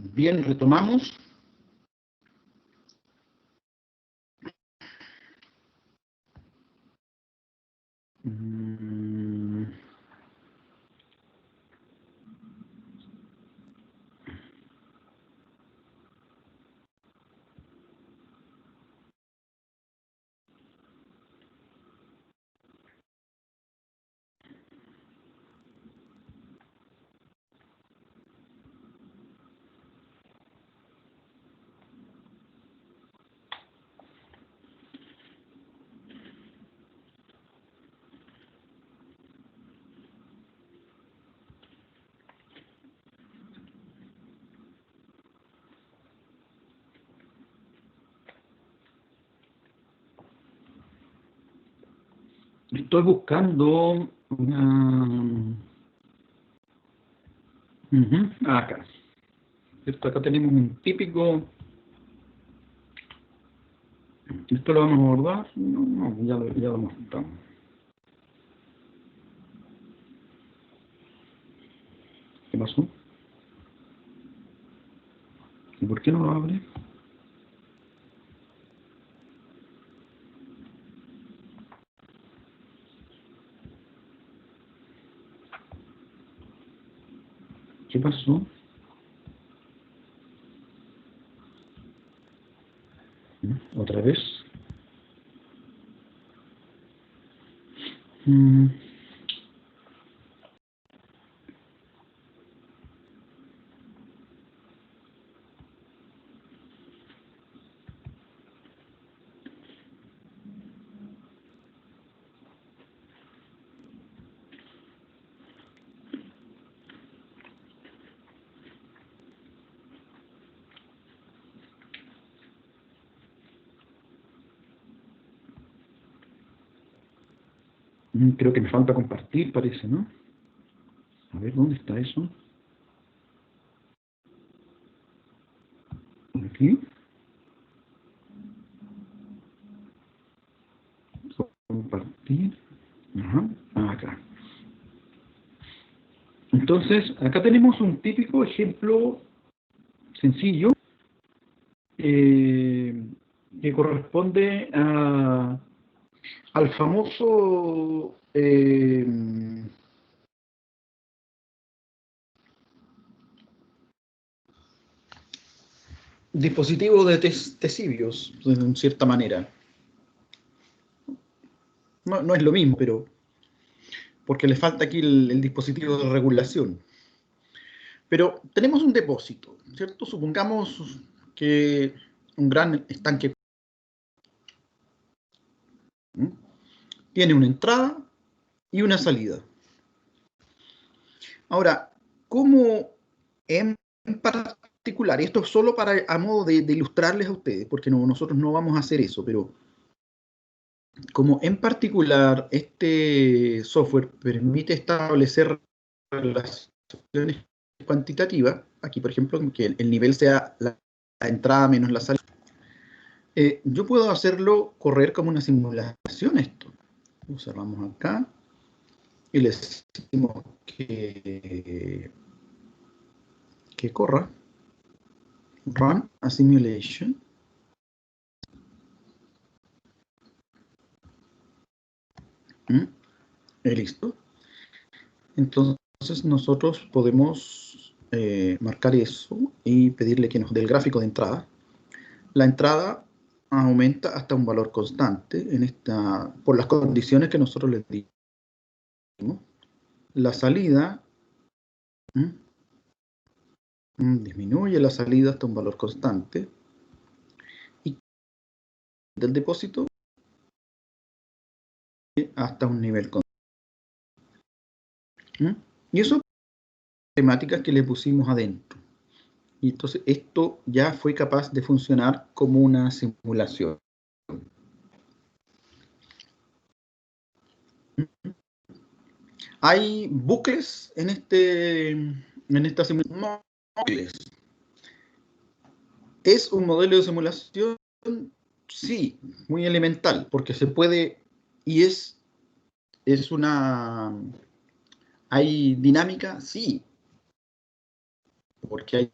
Bien, retomamos. Estoy buscando una... acá. ¿Cierto? Acá tenemos un típico... ¿Esto lo vamos a abordar? No, ya lo mostramos. ¿Qué pasó? ¿Y por qué no lo abre? ¿Qué pasó? ¿Otra vez? Creo que me falta compartir, parece, ¿no? A ver, ¿dónde está eso? Aquí. Compartir. Ajá, acá. Entonces, acá tenemos un típico ejemplo sencillo que corresponde al famoso dispositivo de Cesibios, en cierta manera. No es lo mismo, pero porque le falta aquí el dispositivo de regulación. Pero tenemos un depósito, ¿cierto? Supongamos que un gran estanque tiene una entrada y una salida. Ahora, ¿cómo en particular, y esto es solo a modo de ilustrarles a ustedes, porque nosotros no vamos a hacer eso, pero como en particular este software permite establecer relaciones cuantitativas, aquí por ejemplo, que el nivel sea la entrada menos la salida, yo puedo hacerlo correr como una simulación esto. Lo cerramos acá y le decimos que corra run a simulation. Listo. Entonces nosotros podemos marcar eso y pedirle que nos dé el gráfico de entrada. La entrada aumenta hasta un valor constante por las condiciones que nosotros le dimos. La salida disminuye la salida hasta un valor constante. Y del depósito hasta un nivel constante. Y eso temáticas que le pusimos adentro. Y entonces esto ya fue capaz de funcionar como una simulación. ¿Hay bucles en esta simulación? No, bucles. ¿Es un modelo de simulación? Sí, muy elemental, porque se puede, y es una... ¿Hay dinámica? Sí, porque hay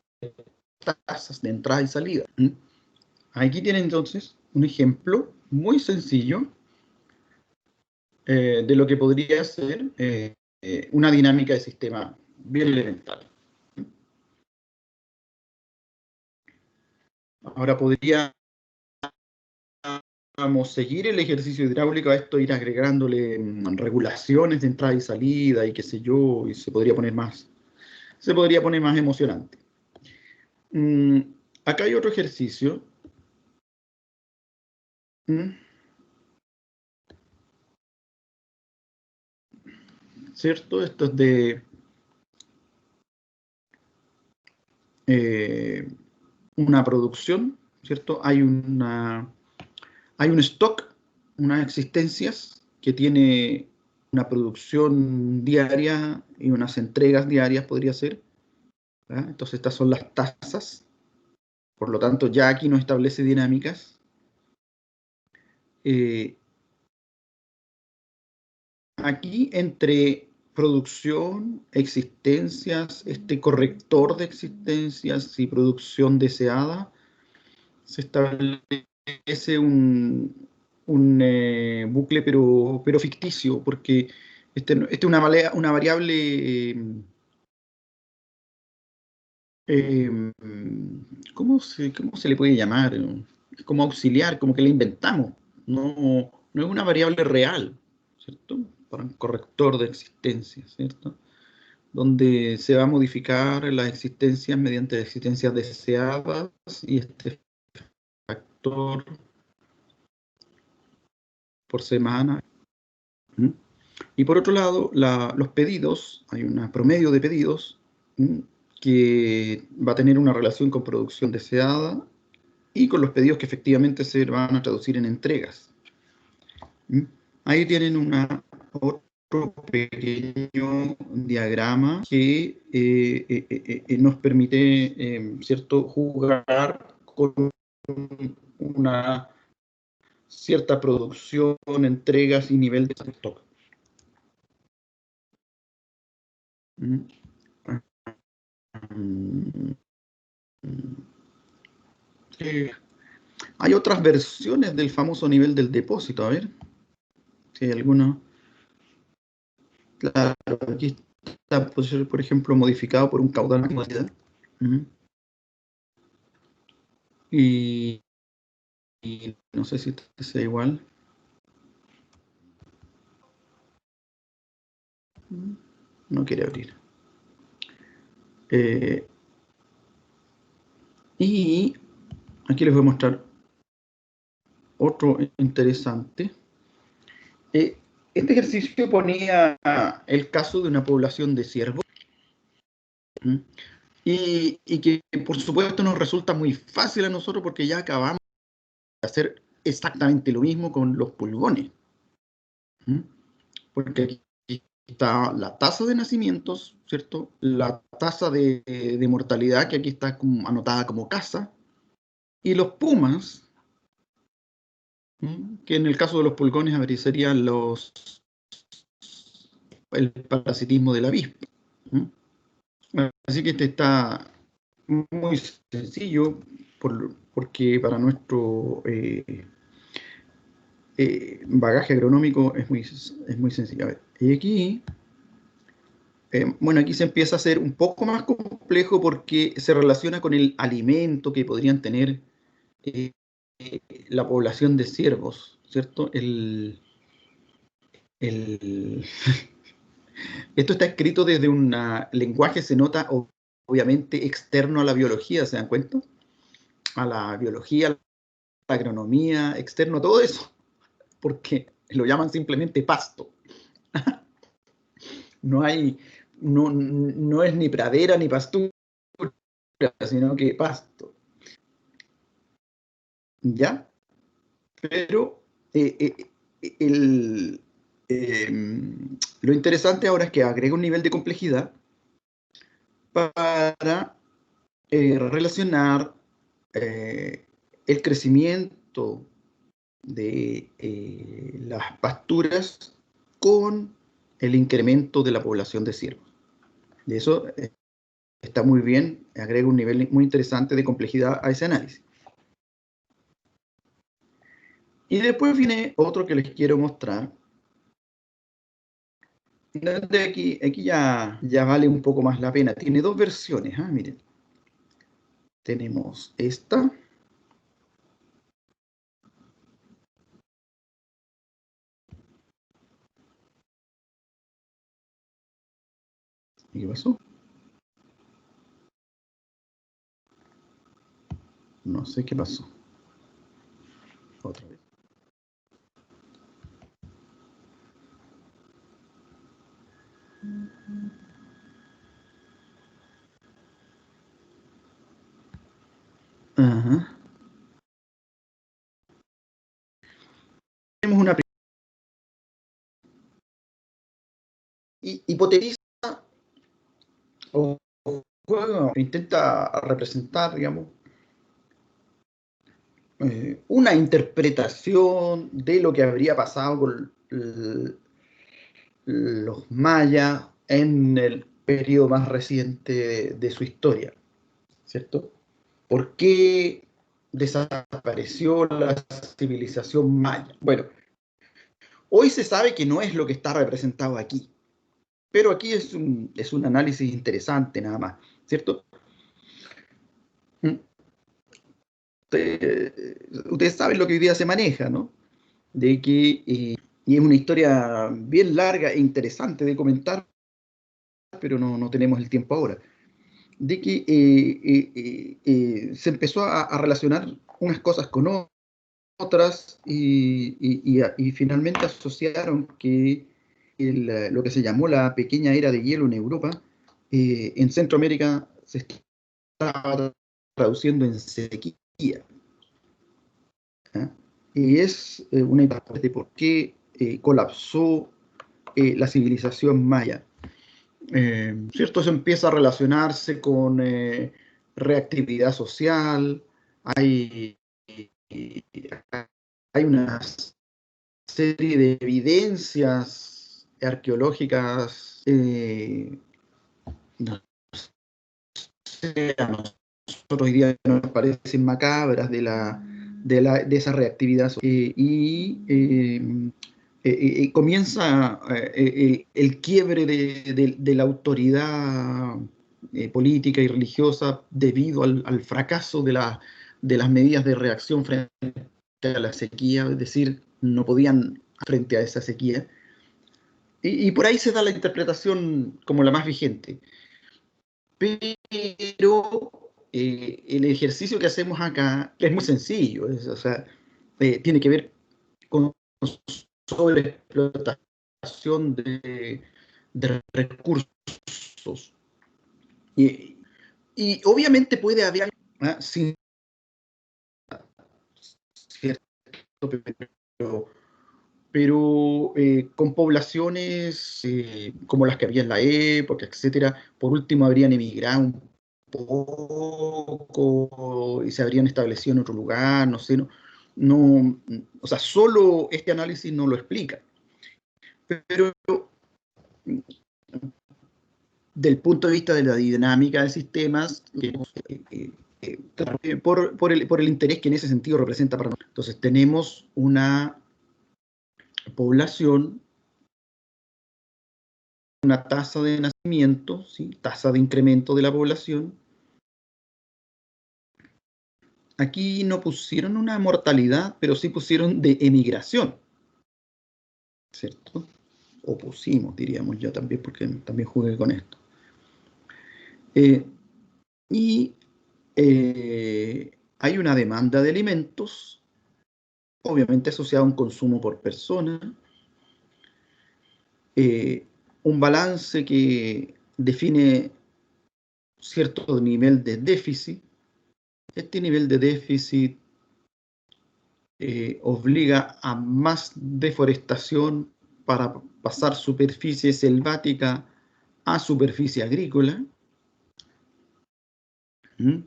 tasas de entrada y salida. Aquí tienen entonces un ejemplo muy sencillo de lo que podría ser una dinámica de sistema bien elemental. Ahora podríamos seguir el ejercicio hidráulico a esto, ir agregándole regulaciones de entrada y salida y qué sé yo, y se podría poner más emocionante. Acá hay otro ejercicio. ¿Cierto? Esto es de una producción, ¿cierto? Hay un stock, unas existencias que tiene una producción diaria y unas entregas diarias, podría ser. ¿Verdad? Entonces estas son las tasas. Por lo tanto, ya aquí nos establece dinámicas. Aquí entre producción, existencias, este corrector de existencias y producción deseada, se establece un bucle, pero ficticio, porque este es una variable, cómo se le puede llamar? Es como auxiliar, como que la inventamos. No es una variable real, ¿cierto? Para un corrector de existencia, ¿cierto? Donde se va a modificar las existencias mediante existencias deseadas y este factor por semana. Y por otro lado, los pedidos, hay un promedio de pedidos que va a tener una relación con producción deseada y con los pedidos que efectivamente se van a traducir en entregas. Ahí tienen otro pequeño diagrama que nos permite, ¿cierto?, jugar con una cierta producción, entregas y nivel de stock. Hay otras versiones del famoso nivel del depósito, a ver si hay alguno. Claro, aquí está, puede ser, por ejemplo, modificado por un caudal máximo de cantidad. Y no sé si este sea igual. No quiere abrir. Y aquí les voy a mostrar otro interesante. Este ejercicio ponía el caso de una población de ciervos y que por supuesto nos resulta muy fácil a nosotros porque ya acabamos de hacer exactamente lo mismo con los pulgones. Porque aquí está la tasa de nacimientos, ¿cierto? La tasa de mortalidad, que aquí está anotada como casa, y los pumas, que en el caso de los pulgones serían el parasitismo de la avispa. Así que este está muy sencillo, porque para nuestro bagaje agronómico es muy sencillo. A ver, y aquí, bueno, aquí se empieza a hacer un poco más complejo porque se relaciona con el alimento que podrían tener eh, la población de ciervos, ¿cierto? El, Esto está escrito desde un lenguaje, se nota obviamente externo a la biología, ¿se dan cuenta? A la biología, a la agronomía, externo a todo eso, porque lo llaman simplemente pasto. No hay, no es ni pradera ni pastura, sino que pasto. ¿Ya? Pero el, eh, lo interesante ahora es que agrega un nivel de complejidad para relacionar el crecimiento de las pasturas con el incremento de la población de ciervos. De eso está muy bien, agrega un nivel muy interesante de complejidad a ese análisis. Y después viene otro que les quiero mostrar. De aquí ya vale un poco más la pena. Tiene dos versiones, miren. Tenemos esta. ¿Y qué pasó? No sé qué pasó. Otra vez. Ajá. Tenemos una hipotetiza o juega, intenta representar, digamos, una interpretación de lo que habría pasado con los mayas en el periodo más reciente de su historia, ¿cierto? ¿Por qué desapareció la civilización maya? Bueno, hoy se sabe que no es lo que está representado aquí, pero aquí es un análisis interesante nada más, ¿cierto? Ustedes saben lo que hoy día se maneja, ¿no? De que, y es una historia bien larga e interesante de comentar, pero no tenemos el tiempo ahora, de que se empezó a relacionar unas cosas con otras y finalmente asociaron que lo que se llamó la pequeña era de hielo en Europa, en Centroamérica se estaba traduciendo en sequía. ¿Ah? Y es una hipótesis de por qué colapsó la civilización maya. ¿Cierto? Eso empieza a relacionarse con reactividad social, hay, hay una serie de evidencias arqueológicas, no sé, a nosotros hoy día nos parecen macabras de esa reactividad comienza el quiebre de la autoridad política y religiosa debido al fracaso de las medidas de reacción frente a la sequía, es decir, no podían frente a esa sequía. Y por ahí se da la interpretación como la más vigente. Pero el ejercicio que hacemos acá es muy sencillo, o sea, tiene que ver con sobreexplotación de recursos. Y, y obviamente puede haber, sí, cierto, pero, con poblaciones como las que había en la época, etcétera, por último habrían emigrado un poco y se habrían establecido en otro lugar, no sé, no, o sea, solo este análisis no lo explica. Pero del punto de vista de la dinámica de sistemas, por el interés que en ese sentido representa para nosotros. Entonces tenemos una población, una tasa de nacimiento, ¿sí? Tasa de incremento de la población. Aquí no pusieron una mortalidad, pero sí pusieron de emigración, ¿cierto? O pusimos, diríamos yo también, porque también jugué con esto. Y hay una demanda de alimentos, obviamente asociada a un consumo por persona, un balance que define cierto nivel de déficit. Este nivel de déficit obliga a más deforestación para pasar superficie selvática a superficie agrícola. ¿Mm?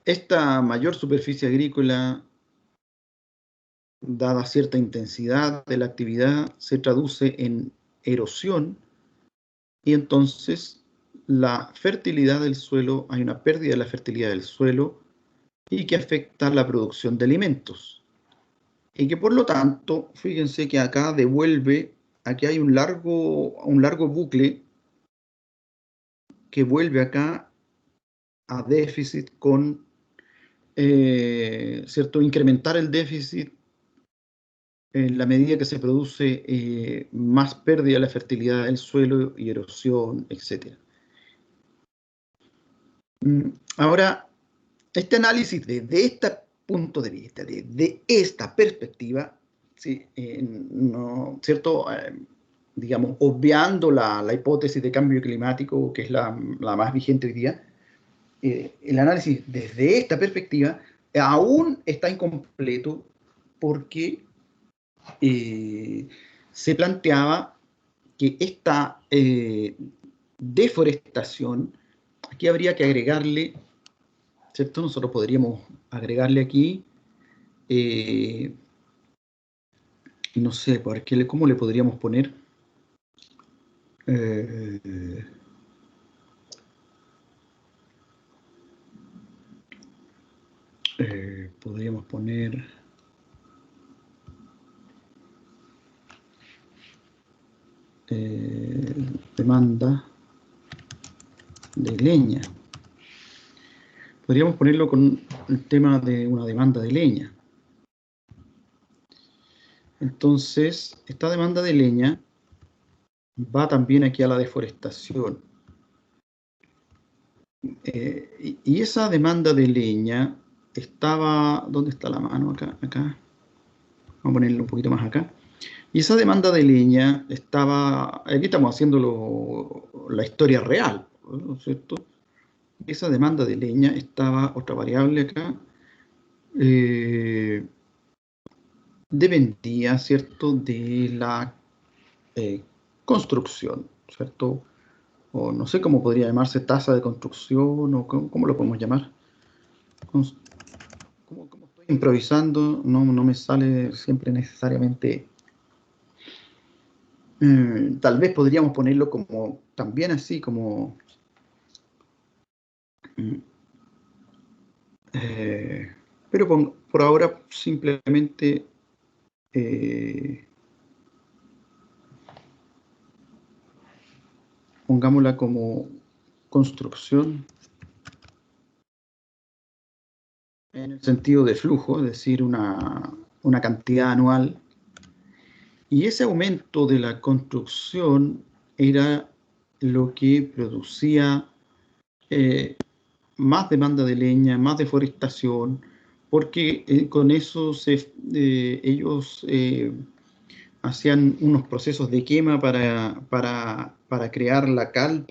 Esta mayor superficie agrícola, dada cierta intensidad de la actividad, se traduce en erosión y entonces la fertilidad del suelo, hay una pérdida de la fertilidad del suelo y que afecta la producción de alimentos. Y que por lo tanto, fíjense que acá devuelve, aquí hay un largo bucle que vuelve acá a déficit con, ¿cierto? Incrementar el déficit en la medida que se produce más pérdida de la fertilidad del suelo y erosión, etc. Ahora, este análisis desde este punto de vista, desde esta perspectiva, ¿sí? No, ¿cierto? Digamos, obviando la hipótesis de cambio climático, que es la más vigente hoy día, el análisis desde esta perspectiva aún está incompleto porque se planteaba que esta deforestación, aquí habría que agregarle, ¿cierto? Nosotros podríamos agregarle aquí, no sé, ¿cómo le podríamos poner? Eh, Podríamos poner demanda de leña. Podríamos ponerlo con el tema de una demanda de leña. Entonces, esta demanda de leña va también aquí a la deforestación. Y esa demanda de leña estaba... ¿Dónde está la mano? Acá, acá. Vamos a ponerlo un poquito más acá. Y esa demanda de leña estaba... Aquí estamos haciendo la historia real, ¿no es cierto? Esa demanda de leña estaba, otra variable acá, dependía, ¿cierto?, de la construcción, ¿cierto? O no sé cómo podría llamarse, tasa de construcción, o cómo lo podemos llamar. Como estoy improvisando, no me sale siempre necesariamente. Tal vez podríamos ponerlo como, también así, como... pero por ahora simplemente pongámosla como construcción en el sentido de flujo, es decir, una cantidad anual. Y ese aumento de la construcción era lo que producía más demanda de leña, más deforestación, porque con eso ellos hacían unos procesos de quema para crear la cal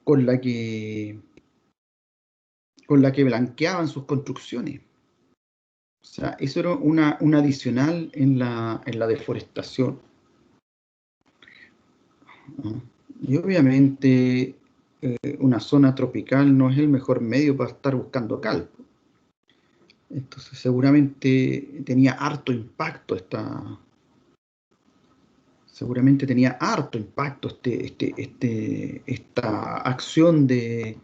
con la que, con la que blanqueaban sus construcciones. O sea, eso era un adicional en la deforestación, ¿no? Y obviamente una zona tropical no es el mejor medio para estar buscando cal. Entonces seguramente tenía harto impacto esta acción de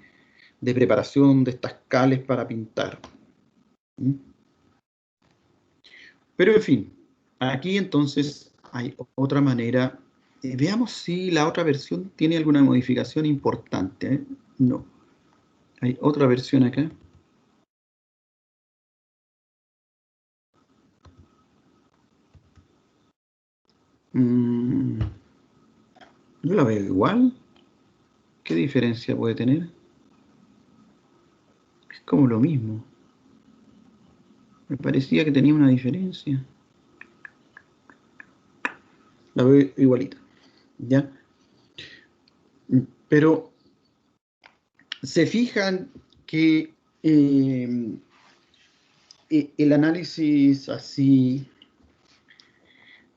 preparación de estas cales para pintar. ¿Mm? Pero en fin, aquí entonces hay otra manera. Veamos si la otra versión tiene alguna modificación importante, ¿eh? No, hay otra versión acá. Mm, yo la veo igual. ¿Qué diferencia puede tener? Es como lo mismo. Me parecía que tenía una diferencia. La veo igualita, ¿ya? Pero se fijan que el análisis así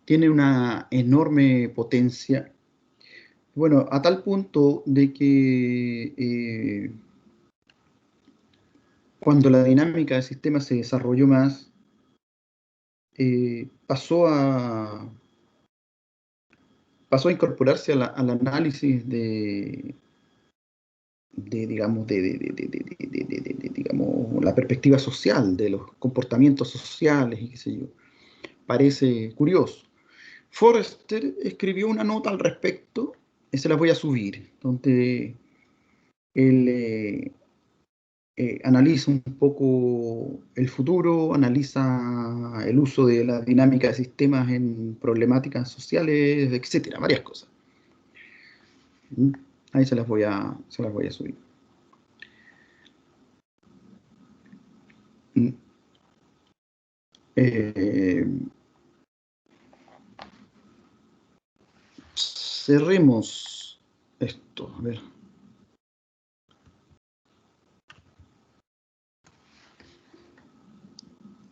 tiene una enorme potencia. Bueno, a tal punto de que cuando la dinámica del sistema se desarrolló más, pasó pasó a incorporarse al análisis digamos, digamos, la perspectiva social, de los comportamientos sociales y qué sé yo. Parece curioso. Forrester escribió una nota al respecto, y se las voy a subir, donde él analiza un poco el futuro, analiza el uso de la dinámica de sistemas en problemáticas sociales, etcétera, varias cosas. Ahí se las voy a subir. Cerremos esto, a ver.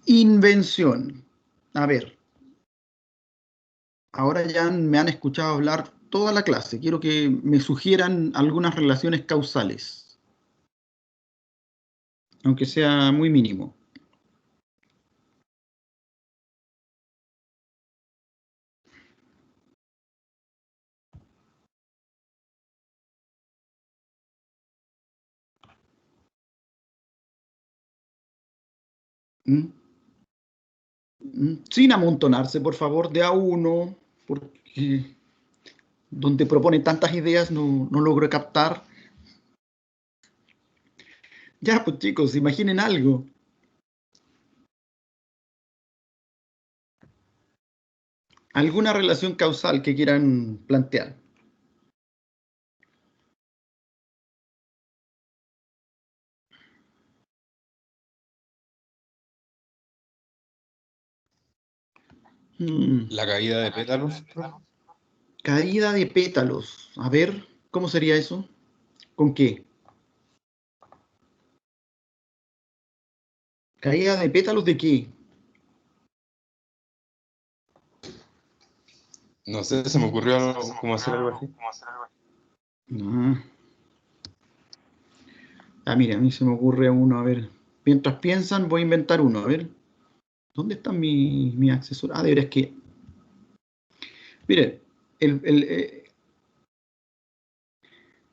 Invención. A ver, ahora ya me han escuchado hablar toda la clase. Quiero que me sugieran algunas relaciones causales, aunque sea muy mínimo. ¿Mm? Sin amontonarse, por favor, de a uno, porque donde propone tantas ideas no logro captar. Ya, pues chicos, imaginen algo. Alguna relación causal que quieran plantear. La caída de pétalos, profe. Caída de pétalos. A ver, ¿cómo sería eso? ¿Con qué? ¿Caída de pétalos de qué? No sé, se me ocurrió cómo hacer algo así. Ah, mira, a mí se me ocurre uno. A ver, mientras piensan, voy a inventar uno. A ver, ¿dónde están mis accesorios? Ah, de veras que. Miren,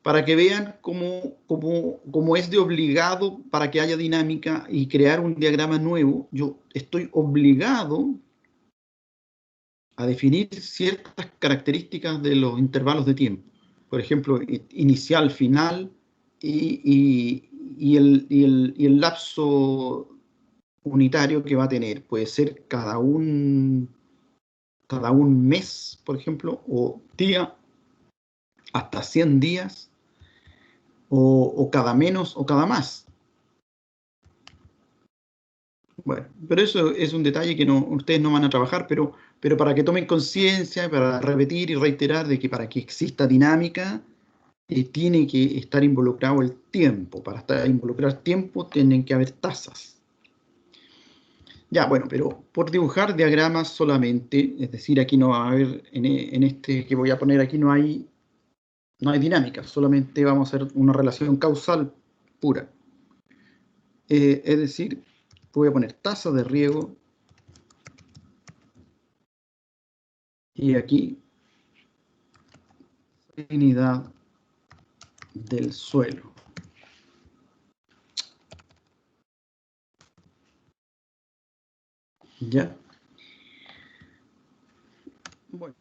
para que vean cómo es de obligado para que haya dinámica y crear un diagrama nuevo, yo estoy obligado a definir ciertas características de los intervalos de tiempo. Por ejemplo, inicial, final y el lapso unitario que va a tener. Puede ser cada un mes, por ejemplo, o día, hasta 100 días, o cada menos o cada más. Bueno, pero eso es un detalle que ustedes no van a trabajar, pero para que tomen conciencia, para repetir y reiterar de que para que exista dinámica, tiene que estar involucrado el tiempo. Para estar involucrado el tiempo, tienen que haber tasas. Ya, bueno, pero por dibujar diagramas solamente, es decir, aquí no va a haber, en este que voy a poner aquí no hay dinámica, solamente vamos a hacer una relación causal pura. Es decir, voy a poner tasa de riego y aquí salinidad del suelo. ¿Ya? Bueno,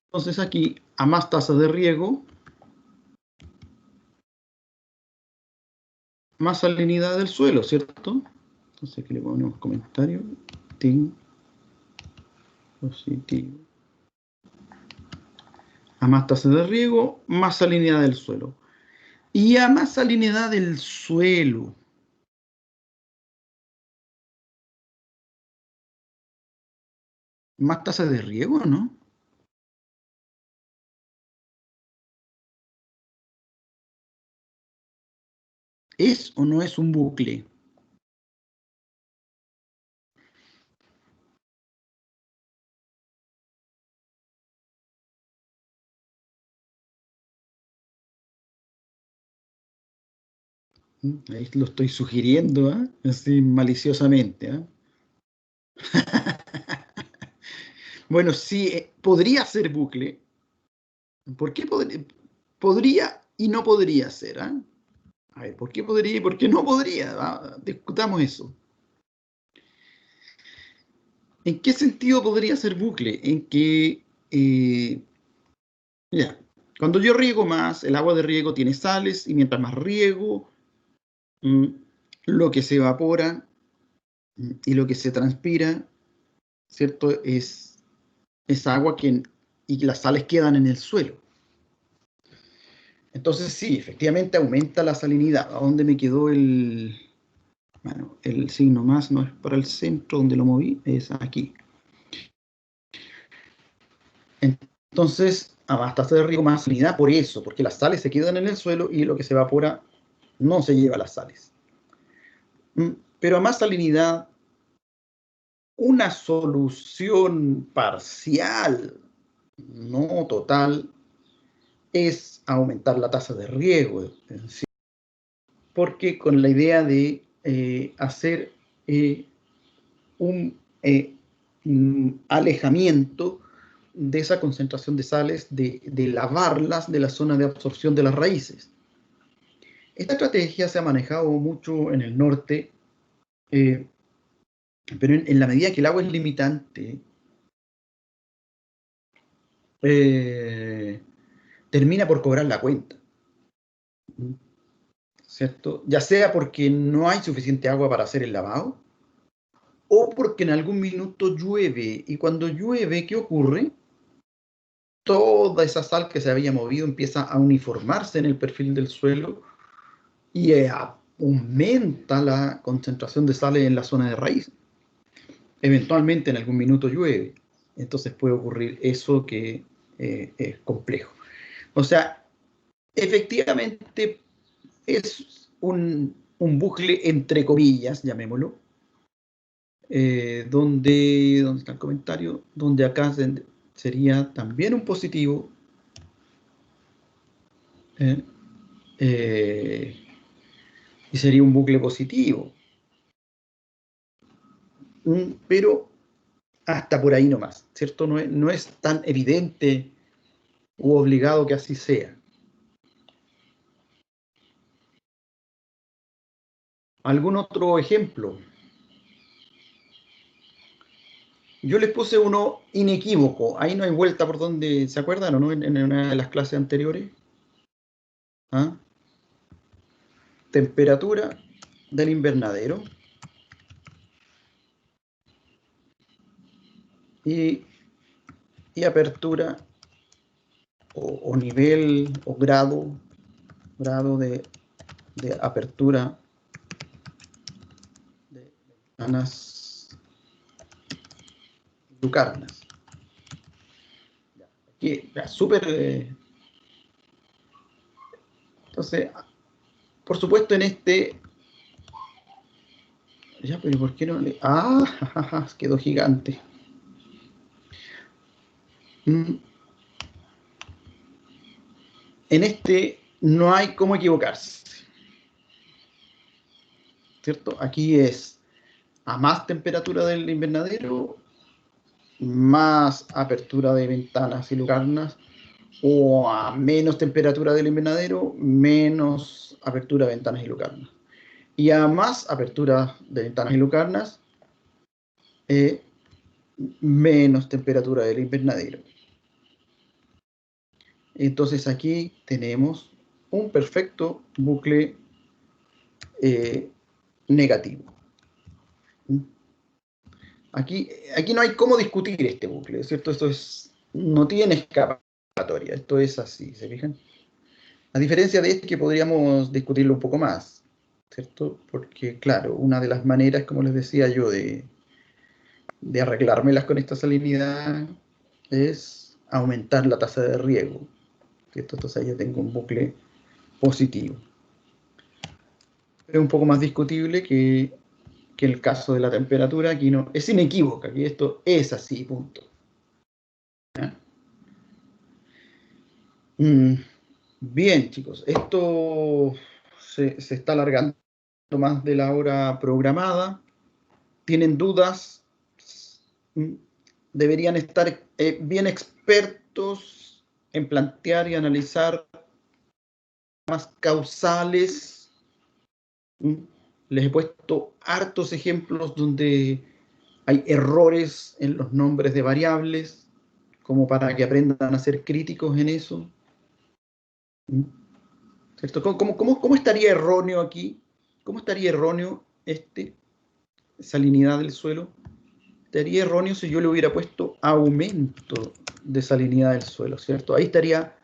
entonces aquí a más tasa de riego, más salinidad del suelo, ¿cierto? Entonces aquí le ponemos comentario. Tin positivo. A más tasa de riego, más salinidad del suelo. Y a más salinidad del suelo, más tasa de riego, ¿no? ¿Es o no es un bucle? Ahí lo estoy sugiriendo, ¿eh? Así maliciosamente, ¿eh? Bueno, sí, podría ser bucle, ¿Por qué podría y no podría ser? ¿Ah? A ver, ¿por qué podría y por qué no podría? Discutamos eso. ¿En qué sentido podría ser bucle? En que, ya, cuando yo riego más, el agua de riego tiene sales y mientras más riego, mm, lo que se evapora y lo que se transpira, ¿cierto? Es agua y las sales quedan en el suelo. Entonces sí, efectivamente aumenta la salinidad. ¿A dónde me quedó el... Bueno, el signo más no es para el centro donde lo moví, es aquí. Entonces, hasta hacer riego más salinidad por eso, porque las sales se quedan en el suelo y lo que se evapora no se lleva las sales. Pero a más salinidad, una solución parcial, no total, es aumentar la tasa de riego, ¿sí? Porque con la idea de hacer un alejamiento de esa concentración de sales, de lavarlas de la zona de absorción de las raíces. Esta estrategia se ha manejado mucho en el norte, pero en la medida que el agua es limitante, termina por cobrar la cuenta, ¿cierto? Ya sea porque no hay suficiente agua para hacer el lavado, o porque en algún minuto llueve, y cuando llueve, ¿qué ocurre? Toda esa sal que se había movido empieza a uniformarse en el perfil del suelo y aumenta la concentración de sales en la zona de raíz. Eventualmente en algún minuto llueve, entonces puede ocurrir eso que es complejo. O sea, efectivamente es un bucle entre comillas, llamémoslo, donde está el comentario, donde acá sería también un positivo, eh, eh, y sería un bucle positivo. Pero hasta por ahí nomás, ¿cierto? No es tan evidente u obligado que así sea. ¿Algún otro ejemplo? Yo les puse uno inequívoco. Ahí no hay vuelta por donde, ¿se acuerdan o no? En una de las clases anteriores. ¿Ah? Temperatura del invernadero y, y apertura o nivel o grado de apertura de ventanas lucarnas. Aquí, súper... entonces, por supuesto, en este... Ya, pero ¿por qué no le...? Ah, quedó gigante. En este no hay cómo equivocarse, ¿cierto? Aquí es a más temperatura del invernadero, más apertura de ventanas y lucarnas, o a menos temperatura del invernadero, menos apertura de ventanas y lucarnas. Y a más apertura de ventanas y lucarnas, menos temperatura del invernadero. Entonces aquí tenemos un perfecto bucle negativo. Aquí no hay cómo discutir este bucle, ¿cierto? Esto no tiene escapatoria, esto es así, ¿se fijan? A diferencia de este que podríamos discutirlo un poco más, ¿cierto? Porque, claro, una de las maneras, como les decía yo, de arreglármelas con esta salinidad es aumentar la tasa de riego, ¿cierto? Entonces ahí ya tengo un bucle positivo. Es un poco más discutible que el caso de la temperatura. Aquí no, es inequívoca, aquí esto es así, punto. ¿Ya? Bien, chicos, esto se está alargando más de la hora programada. ¿Tienen dudas? Mm, Deberían estar bien expertos en plantear y analizar más causales. Les he puesto hartos ejemplos donde hay errores en los nombres de variables, como para que aprendan a ser críticos en eso. ¿Cierto? ¿Cómo estaría erróneo aquí? ¿Cómo estaría erróneo salinidad del suelo? Estaría erróneo si yo le hubiera puesto aumento de salinidad del suelo, ¿cierto? Ahí estaría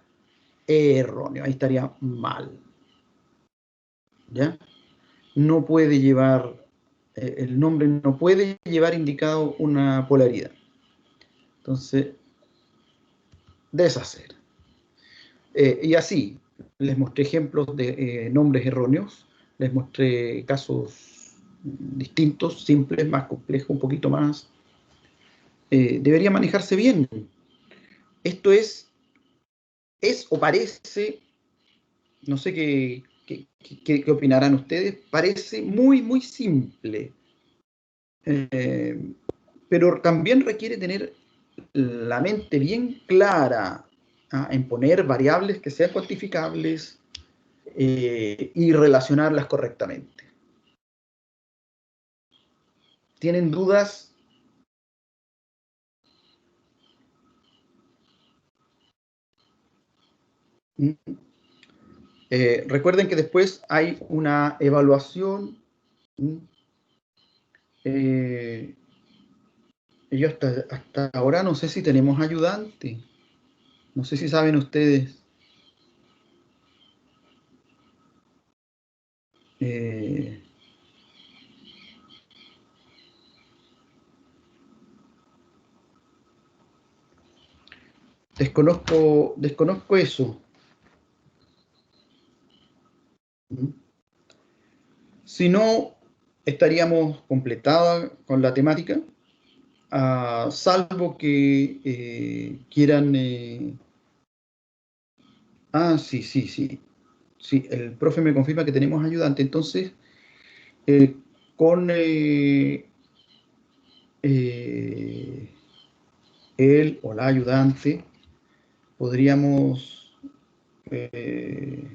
erróneo, ahí estaría mal. ¿Ya? No puede llevar, el nombre no puede llevar indicado una polaridad. Entonces, deshacer. Y así, les mostré ejemplos de nombres erróneos, les mostré casos distintos, simples, más complejos, un poquito más. Debería manejarse bien. Esto es o parece, no sé qué opinarán ustedes, parece muy, muy simple. Pero también requiere tener la mente bien clara, en poner variables que sean cuantificables y relacionarlas correctamente. ¿Tienen dudas? Recuerden que después hay una evaluación. Yo hasta ahora no sé si tenemos ayudante. No sé si saben ustedes. Eh, desconozco eso. Si no, estaríamos completados con la temática, salvo que quieran... sí, sí, sí. Sí, el profe me confirma que tenemos ayudante. Entonces, eh, con eh, él o la ayudante, podríamos, eh,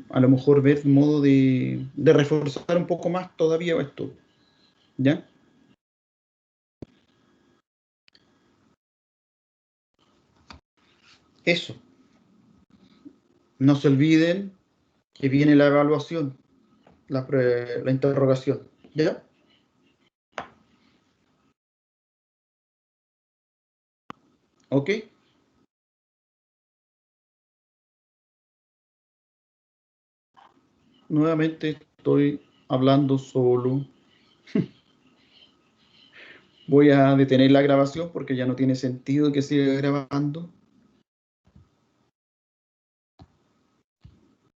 a lo mejor ver modo de reforzar un poco más todavía esto. ¿Ya? Eso. No se olviden que viene la evaluación, la interrogación. ¿Ya? ¿Ok? Nuevamente estoy hablando solo. Voy a detener la grabación porque ya no tiene sentido que siga grabando.